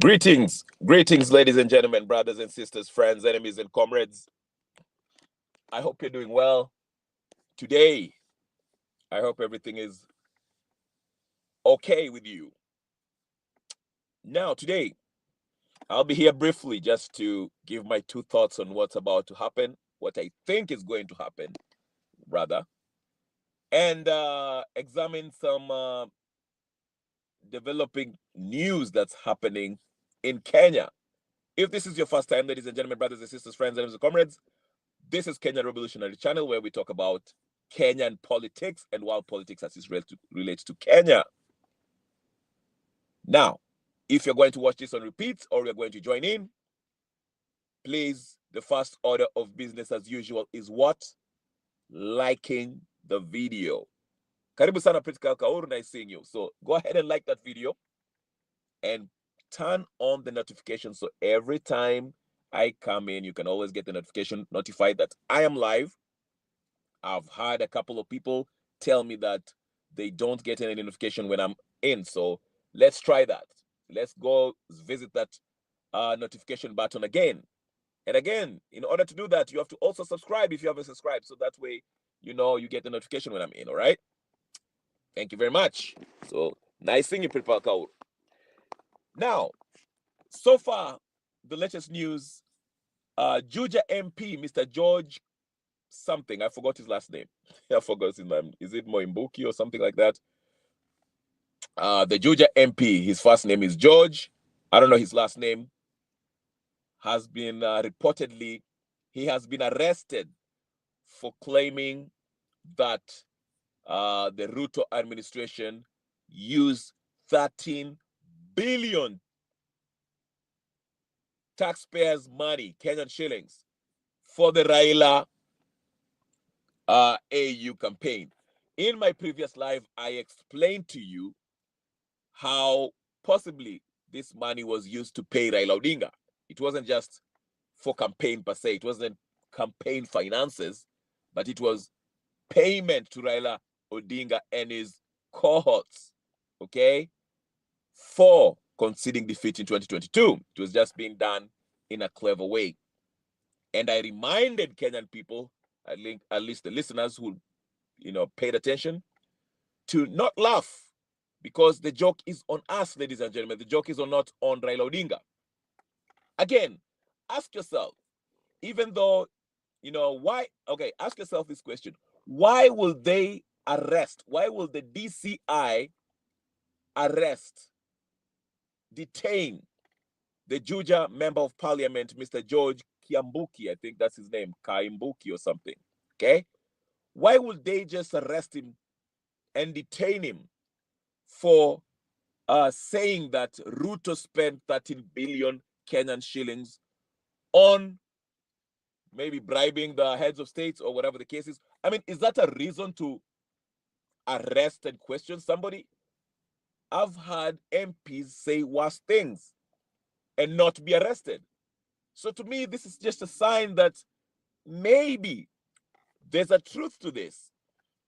Greetings, ladies and gentlemen, brothers and sisters, friends, enemies, and comrades. I hope you're doing well today. I hope everything is okay with you. Now, today, I'll be here briefly just to give my two thoughts on what's about to happen, what I think is going to happen, rather, and examine some developing news that's happening in Kenya. If this is your first time, ladies and gentlemen, brothers and sisters, friends, enemies, and comrades, this is Kenya Revolutionary Channel, where we talk about Kenyan politics and world politics as it relates to Kenya. Now, if you're going to watch this on repeat or you're going to join in, please, the first order of business as usual is what? Liking the video. Karibu sana Pritka Kauru, nice seeing you. So go ahead and like that video and turn on the notification so every time I come in, you can always get the notification notified that I am live. I've had a couple of people tell me that they don't get any notification when I'm in. So let's try that. Let's go visit that notification button again. And again, in order to do that, you have to also subscribe if you haven't subscribed. So that way, you get the notification when I'm in, all right? Thank you very much. So nice seeing you, Pripal Kaur. Now, so far, the latest news, Juja MP, Mr. George something, I forgot his last name. I forgot his name. Is it Moimbuki or something like that? The Juja MP, his first name is George. I don't know his last name. Has been reportedly, he has been arrested for claiming that the Ruto administration used 13 billion taxpayers' money, Kenyan shillings, for the Raila AU campaign. In my previous live, I explained to you how possibly this money was used to pay Raila Odinga. It wasn't just for campaign per se. It wasn't campaign finances, but it was payment to Raila Odinga and his cohorts, okay, for conceding defeat in 2022. It was just being done in a clever way. And I reminded Kenyan people, at least the listeners who, paid attention, to not laugh, because the joke is on us, ladies and gentlemen. The joke is not on Raila Odinga. Again, ask yourself, even though, why? Okay, ask yourself this question. Why will they arrest? Why will the DCI arrest, detain the Juja member of parliament, Mr. George Kiambuki? I think that's his name, Kaimbuki or something. Okay? Why would they just arrest him and detain him for saying that Ruto spent 13 billion Kenyan shillings on maybe bribing the heads of states or whatever the case is? I mean, is that a reason to arrest and question somebody? I've had MPs say worse things and not be arrested. So to me, this is just a sign that maybe there's a truth to this.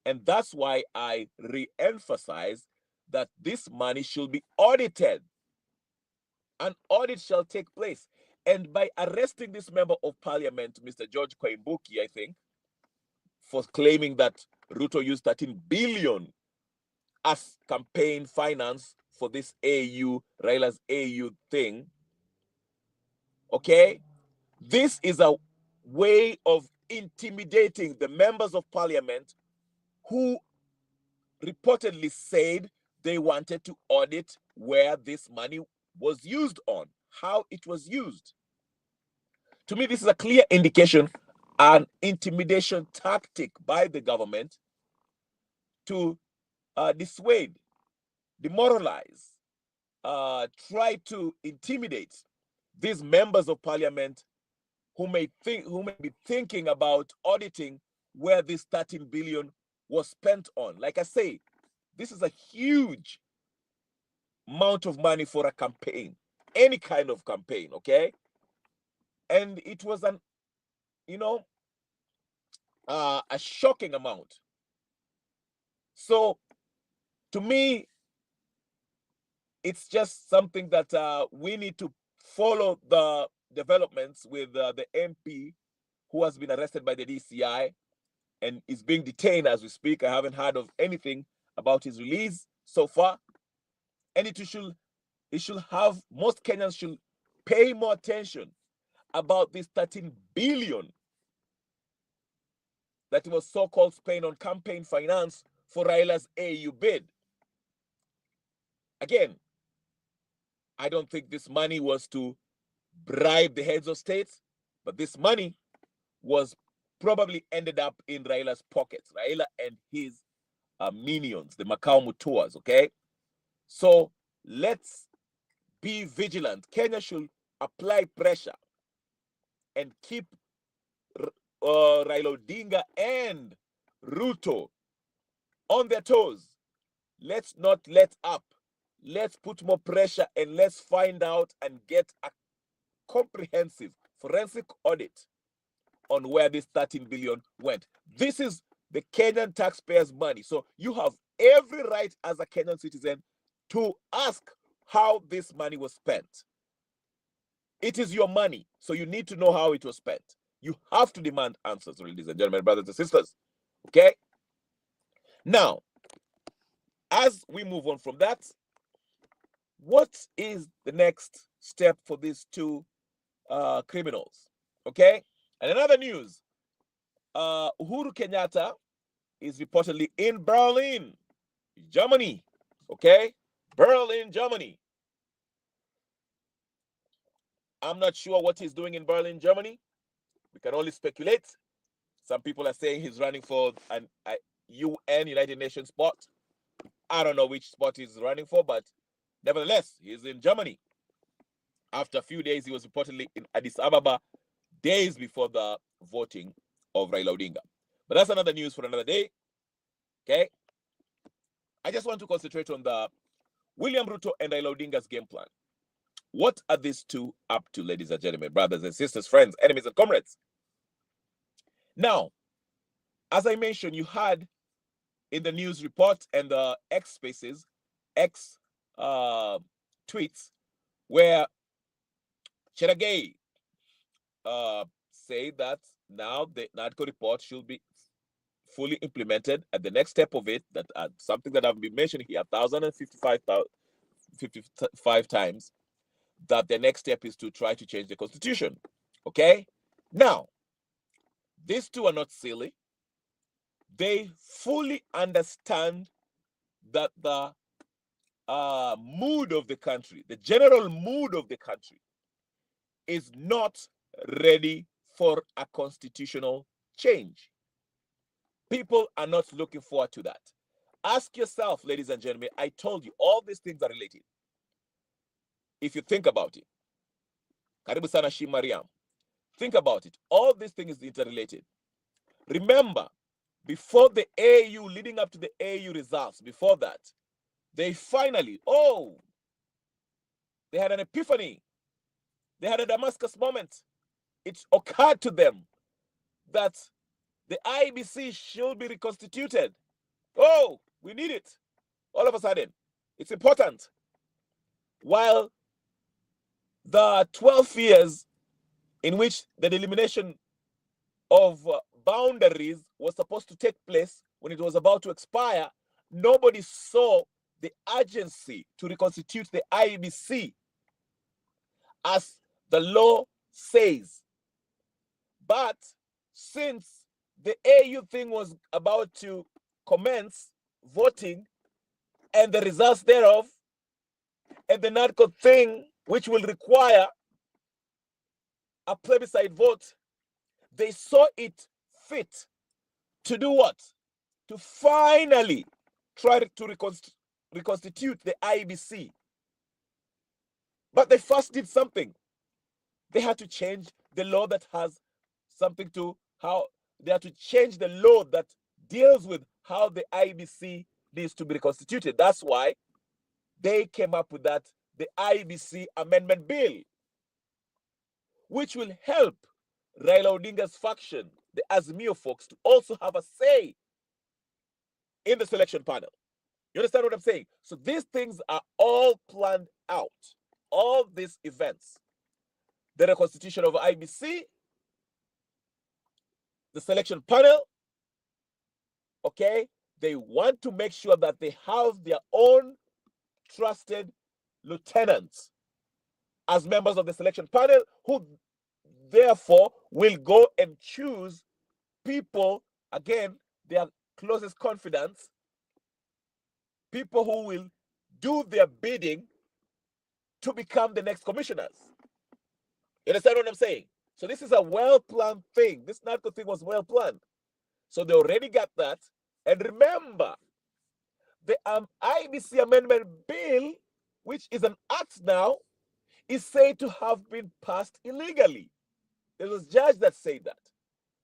And that's why I re-emphasize that this money should be audited. An audit shall take place. And by arresting this member of parliament, Mr. George Koimbuki, I think, for claiming that Ruto used 13 billion as campaign finance for this Raila's AU thing, okay, this is a way of intimidating the members of parliament who reportedly said they wanted to audit where this money was used on, how it was used. To me, this is a clear indication, an intimidation tactic by the government to dissuade, demoralize, try to intimidate these members of parliament who may be thinking about auditing where this 13 billion was spent on. Like I say, this is a huge amount of money for a campaign, any kind of campaign, okay? And it was a shocking amount. So to me, it's just something that we need to follow the developments with the MP who has been arrested by the DCI and is being detained as we speak. I haven't heard of anything about his release so far. And it should have, most Kenyans should pay more attention about this 13 billion that was so-called spent on campaign finance for Raila's AU bid. Again, I don't think this money was to bribe the heads of states, but this money was probably ended up in Raila's pockets, Raila and his minions, the Macau Mutuas, okay? So let's be vigilant. Kenya should apply pressure and keep Raila Odinga and Ruto on their toes. Let's not let up. Let's put more pressure and let's find out and get a comprehensive forensic audit on where this 13 billion went. This is the Kenyan taxpayers' money. So you have every right as a Kenyan citizen to ask how this money was spent. It is your money, so you need to know how it was spent. You have to demand answers, ladies and gentlemen, brothers and sisters. Okay? Now, as we move on from that, what is the next step for these two criminals? Okay? And another news, Uhuru Kenyatta is reportedly in Berlin, Germany. Okay? Berlin, Germany. I'm not sure what he's doing in Berlin, Germany. We can only speculate. Some people are saying he's running for a UN, United Nations spot. I don't know which spot he's running for, but nevertheless, he's in Germany. After a few days, he was reportedly in Addis Ababa days before the voting of Raila Odinga. But that's another news for another day. Okay? I just want to concentrate on the William Ruto and Raila Odinga's game plan. What are these two up to, ladies and gentlemen, brothers and sisters, friends, enemies and comrades? Now, as I mentioned, you had in the news report and the X Spaces, X tweets, where Cheragay say that now the NADCO report should be fully implemented. At the next step of it, that something that I've been mentioning here 1,055 times, that the next step is to try to change the constitution. Okay? Now, these two are not silly. They fully understand that the mood of the country, the general mood of the country, is not ready for a constitutional change. People are not looking forward to that. Ask yourself, ladies and gentlemen, I told you all these things are related. If you think about it, Karibu sana Shi Mariam. Think about it. All these things is interrelated. Remember, before the AU, leading up to the AU results, before that, they finally, they had an epiphany. They had a Damascus moment. It occurred to them that the IBC should be reconstituted. Oh, we need it. All of a sudden, it's important. While the 12 years in which the delimitation of boundaries was supposed to take place, when it was about to expire, nobody saw the urgency to reconstitute the IBC as the law says. But since the AU thing was about to commence voting and the results thereof, and the NADCO thing, which will require a plebiscite vote, they saw it fit to do what? To finally try to reconstitute the IBC. But they first did something. They had to change the law that has something to how they had to change the law that deals with how the IBC needs to be reconstituted. That's why they came up with that, the IBC Amendment Bill, which will help Raila Odinga's faction, the Azimio folks, to also have a say in the selection panel. You understand what I'm saying? So these things are all planned out. All these events. The reconstitution of IBC, the selection panel, okay? They want to make sure that they have their own trusted lieutenants as members of the selection panel, who therefore will go and choose people, again, their closest confidants, people who will do their bidding to become the next commissioners. You understand what I'm saying? So this is a well-planned thing. This narco thing was well-planned. So they already got that. And remember, the IBC Amendment Bill, which is an act now, is said to have been passed illegally. There was a judge that said that.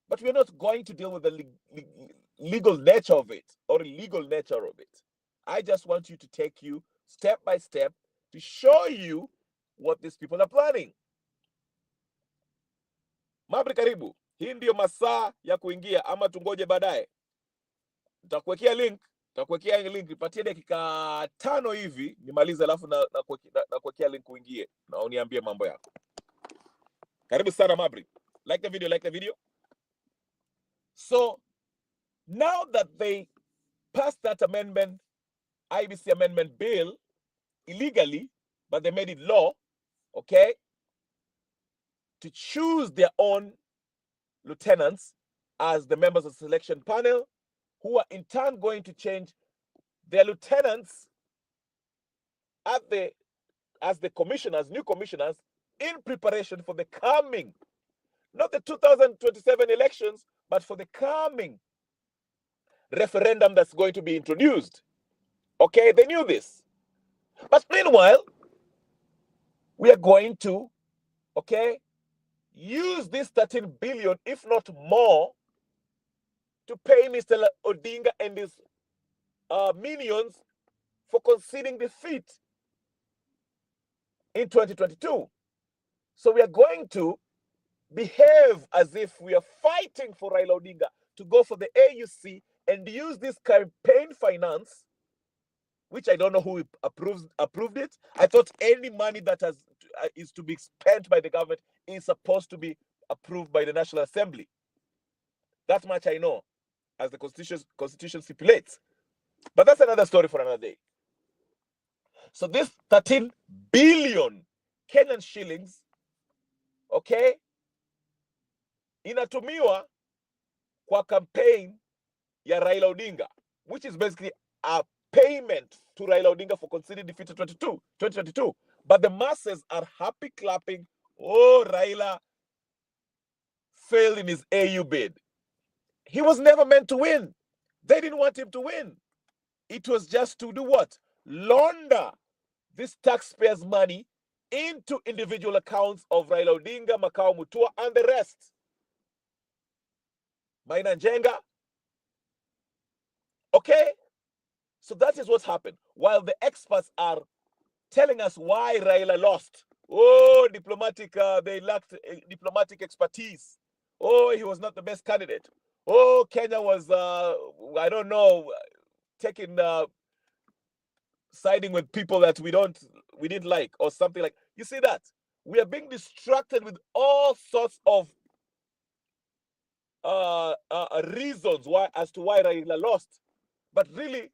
But we're not going to deal with the legal nature of it or illegal nature of it. I just want you to take you step by step to show you what these people are planning. Mabri, karibu. Hii ndio masaa ya kuingia, ama tungoje baadaye? Nitakuwekea link, nipatie dakika 5 hivi nimalize, alafu na kuwekea link uingie na uniambie mambo yako. Karibu sana Mabri. Like the video. So now that they passed that amendment, IBC Amendment Bill, illegally, but they made it law, okay, to choose their own lieutenants as the members of the selection panel, who are in turn going to change their lieutenants as the commissioners, new commissioners, in preparation for the coming, not the 2027 elections, but for the coming referendum that's going to be introduced. Okay, they knew this. But meanwhile, we are going to, okay, use this 13 billion, if not more, to pay Mr. Odinga and his minions for conceding defeat in 2022. So we are going to behave as if we are fighting for Raila Odinga to go for the AUC and use this campaign finance, which I don't know who approved it. I thought any money that is to be spent by the government is supposed to be approved by the National Assembly. That much I know, as the Constitution stipulates. But that's another story for another day. So this 13 billion Kenyan shillings, okay, inatumiwa kwa campaign ya Raila Odinga, which is basically a payment to Raila Odinga for conceding defeat in 2022. But the masses are happy clapping. Oh, Raila failed in his AU bid. He was never meant to win. They didn't want him to win. It was just to do what? Launder this taxpayers' money into individual accounts of Raila Odinga, Makao Mutua, and the rest. Maina Njenga. Okay? So that is what's happened. While the experts are telling us why Raila lost. Oh, they lacked diplomatic expertise. Oh, he was not the best candidate. Oh, Kenya was, I don't know, siding with people that we didn't like, or something like. You see that? We are being distracted with all sorts of reasons as to why Raila lost. But really,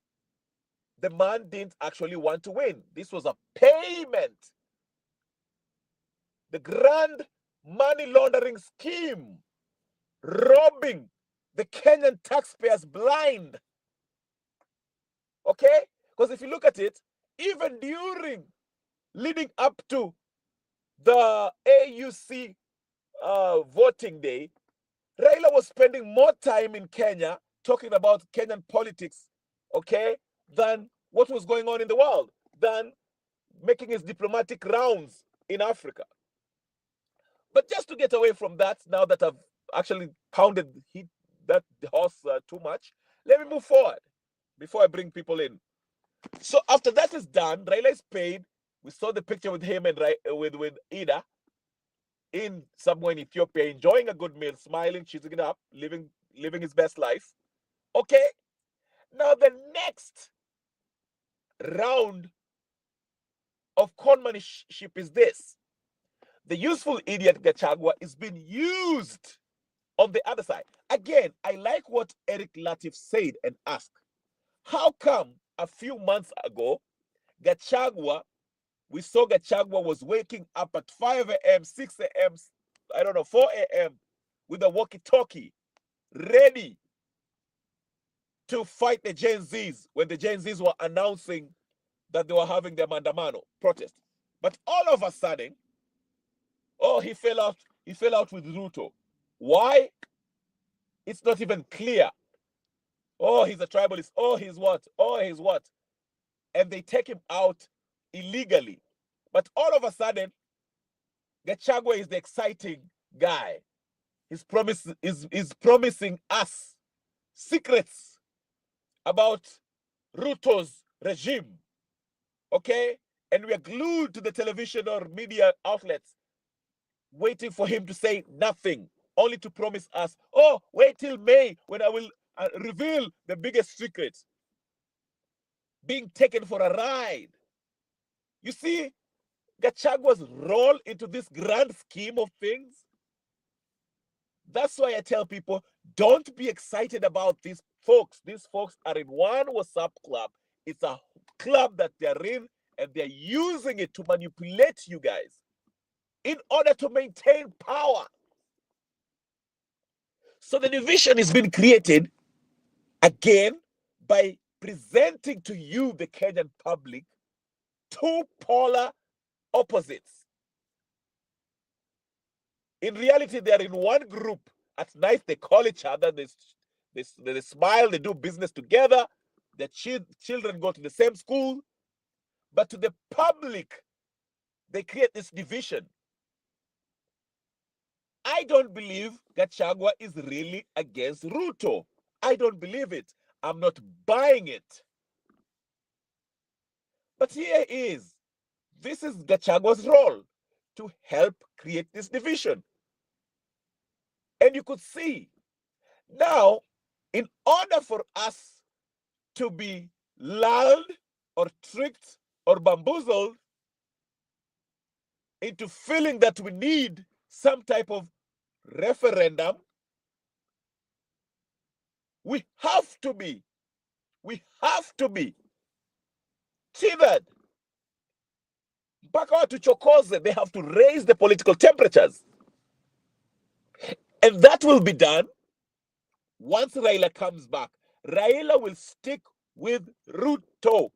the man didn't actually want to win. This was a payment. The grand money laundering scheme, robbing the Kenyan taxpayers blind. Okay? Because if you look at it, even leading up to the AUC voting day, Raila was spending more time in Kenya talking about Kenyan politics, okay, than what was going on in the world, than making his diplomatic rounds in Africa. But just to get away from that, now that I've actually pounded that horse too much, let me move forward before I bring people in. So after that is done, Raila is paid. We saw the picture with him and with Ida in somewhere in Ethiopia, enjoying a good meal, smiling, cheesing it up, living his best life. Okay. Now the next round of conmanship is this. The useful idiot Gachagua is being used on the other side. Again, I like what Eric Latif said and asked, how come a few months ago, Gachagua, we saw Gachagua was waking up at 5 a.m., 6 a.m., I don't know, 4 a.m. with a walkie-talkie, ready to fight the Gen Zs when the Gen Zs were announcing that they were having their Mandamano protest. But all of a sudden, oh, he fell out with Ruto. Why? It's not even clear. Oh, he's a tribalist. Oh, he's what? Oh, he's what? And they take him out illegally. But all of a sudden, Gachagua is the exciting guy. He's promising us secrets about Ruto's regime. Okay? And we are glued to the television or media outlets waiting for him to say nothing, only to promise us, oh, wait till May when I will reveal the biggest secret. Being taken for a ride. You see, Gachagua's role into this grand scheme of things. That's why I tell people, don't be excited about these folks. These folks are in one WhatsApp club. It's a club that they're in, and they're using it to manipulate you guys in order to maintain power. So the division is being created again by presenting to you, the Kenyan public, two polar opposites. In reality, they are in one group. At night, they call each other, they smile, they do business together. Their children go to the same school. But to the public, they create this division. I don't believe Gachagua is really against Ruto. I don't believe it. I'm not buying it. But here is, this is Gachagua's role, to help create this division. And you could see, now, in order for us to be lulled or tricked or bamboozled into feeling that we need some type of referendum, we have to be tethered. Mpaka watuchokoze, they have to raise the political temperatures. And that will be done once Raila comes back. Raila will stick with Ruto.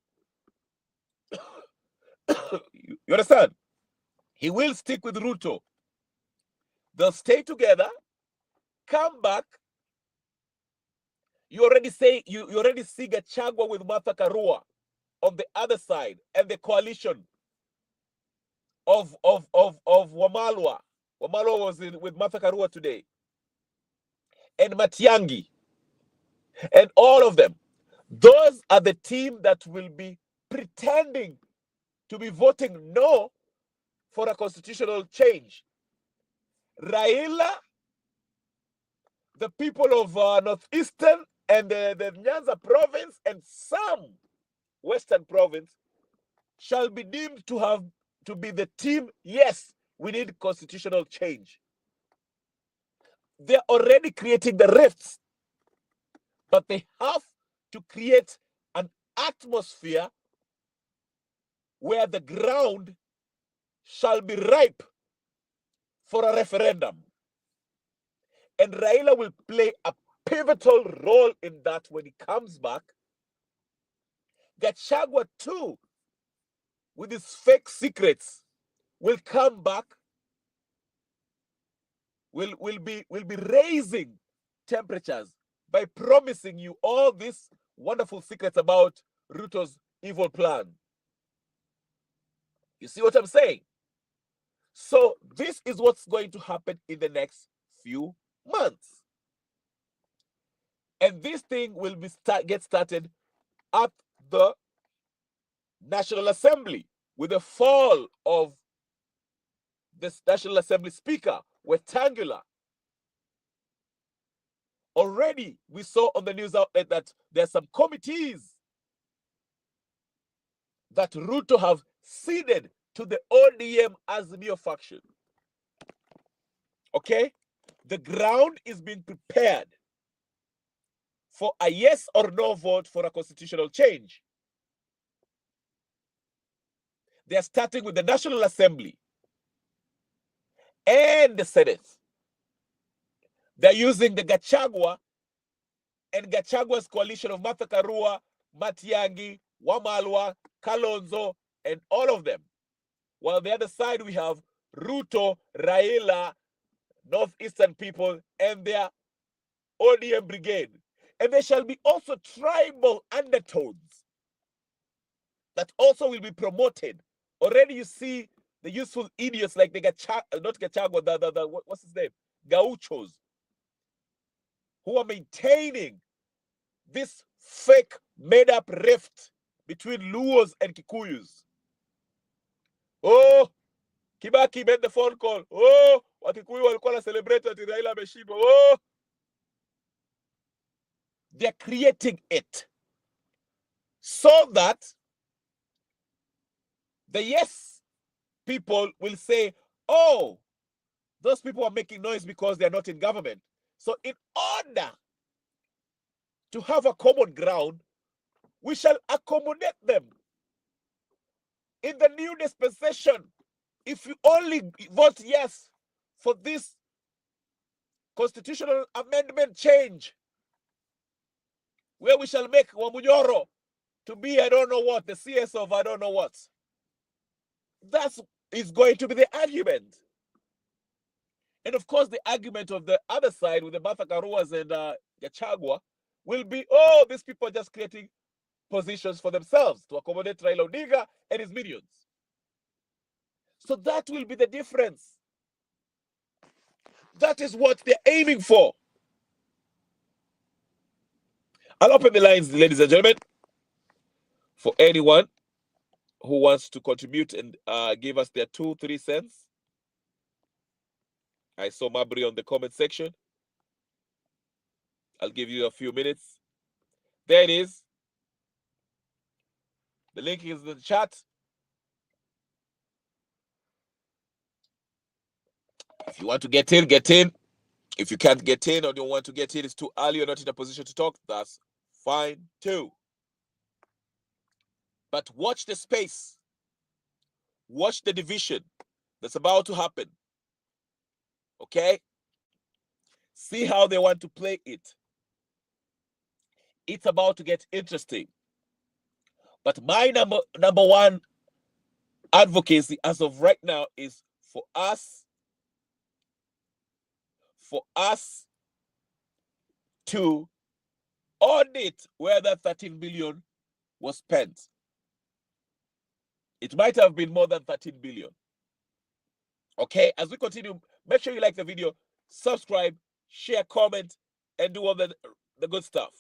You understand? He will stick with Ruto. They'll stay together, come back. You already see Gachagua with Martha Karua on the other side, and the coalition of Wamalwa. Wamalwa was with Martha Karua today. And Matiangi. And all of them. Those are the team that will be pretending to be voting no for a constitutional change. Raila, the people of Northeastern and the Nyanza province and some Western province shall be deemed to be the team, yes, we need constitutional change. They're already creating the rifts, but they have to create an atmosphere where the ground shall be ripe for a referendum. And Raila will play a pivotal role in that when he comes back. Gachagua too, with his fake secrets, will come back, will be raising temperatures by promising you all these wonderful secrets about Ruto's evil plan. You see what I'm saying? So this is what's going to happen in the next few months. And this thing will get started at the National Assembly with the fall of this National Assembly Speaker, Wetangula. Already we saw on the news outlet that there are some committees that Ruto have ceded to the ODM as the new faction. Okay? The ground is being prepared for a yes or no vote for a constitutional change. They are starting with the National Assembly and the Senate. They're using the Gachagua and Gachagua's coalition of Martha Karua, Matiang'i, Wamalwa, Kalonzo, and all of them. While the other side we have Ruto, Raila, Northeastern people, and their ODM brigade. And there shall be also tribal undertones that also will be promoted. Already you see the useful idiots like the not Gachagua, what's his name? Gauchos, who are maintaining this fake made-up rift between Luos and Kikuyus. Oh, Kibaki made the phone call. Oh, Wakikuyu walikuwa na celebrate ati Raila ameshindwa. Oh, they're creating it so that the yes people will say, oh, those people are making noise because they're not in government. So in order to have a common ground, we shall accommodate them. In the new dispensation, if you only vote yes for this constitutional amendment change, where we shall make Wamunyoro to be I don't know what, the CS of I don't know what. That is going to be the argument. And of course, the argument of the other side with the Martha Karuas and Gachagua will be, oh, these people are just creating positions for themselves to accommodate Raila Odinga and his minions. So that will be the difference. That is what they're aiming for. I'll open the lines, ladies and gentlemen, for anyone who wants to contribute and give us their 2-3 cents. I saw Mabry on the comment section. I'll give you a few minutes. There it is. The link is in the chat. If you want to get in, get in. If you can't get in or don't want to get in, it's too early, you're not in a position to talk, that's fine too. But watch the space. Watch the division that's about to happen. Okay? See how they want to play it. It's about to get interesting. But my number one advocacy as of right now is for us to audit where that 13 billion was spent. It might have been more than 13 billion. Okay, as we continue, make sure you like the video, subscribe, share, comment, and do all the good stuff.